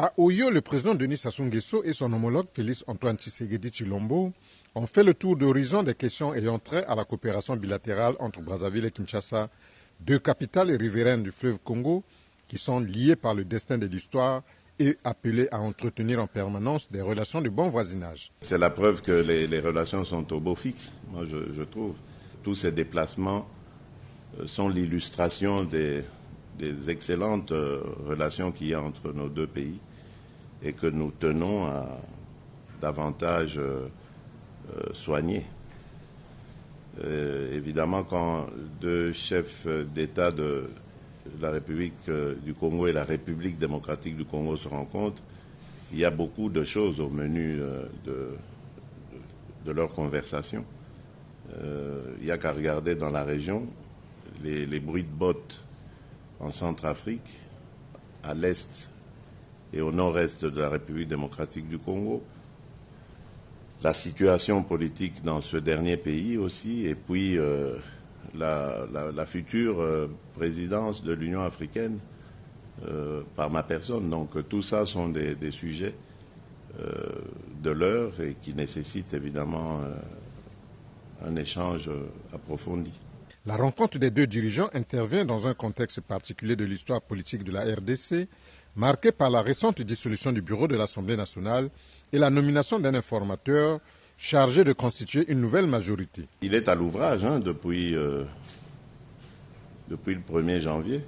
À Oyo, le président Denis Sassou Nguesso et son homologue Félix Antoine Tshisekedi Tshilombo ont fait le tour d'horizon des questions ayant trait à la coopération bilatérale entre Brazzaville et Kinshasa, deux capitales riveraines du fleuve Congo qui sont liées par le destin de l'histoire et appelées à entretenir en permanence des relations de bon voisinage. C'est la preuve que les relations sont au beau fixe, moi je trouve. Tous ces déplacements sont l'illustration des excellentes relations qu'il y a entre nos deux pays et que nous tenons à davantage soigner. Évidemment, quand deux chefs d'État de la République du Congo et la République démocratique du Congo se rencontrent, il y a beaucoup de choses au menu de leur conversation. Il n'y a qu'à regarder dans la région les bruits de bottes en Centrafrique, à l'est et au nord-est de la République démocratique du Congo, la situation politique dans ce dernier pays aussi, et puis la future présidence de l'Union africaine par ma personne. Donc tout ça sont des sujets de l'heure et qui nécessitent évidemment un échange approfondi. La rencontre des deux dirigeants intervient dans un contexte particulier de l'histoire politique de la RDC, marqué par la récente dissolution du bureau de l'Assemblée nationale et la nomination d'un informateur chargé de constituer une nouvelle majorité. Il est à l'ouvrage depuis le 1er janvier.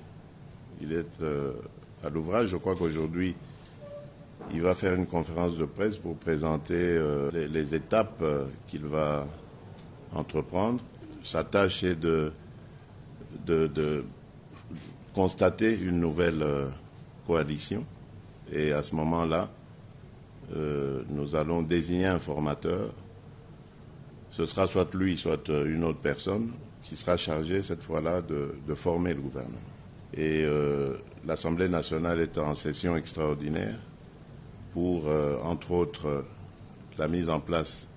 Il est à l'ouvrage. Je crois qu'aujourd'hui, il va faire une conférence de presse pour présenter les étapes qu'il va entreprendre. Sa tâche est de constater une nouvelle coalition. Et à ce moment-là, nous allons désigner un formateur. Ce sera soit lui, soit une autre personne qui sera chargée cette fois-là de former le gouvernement. Et l'Assemblée nationale est en session extraordinaire pour, entre autres, la mise en place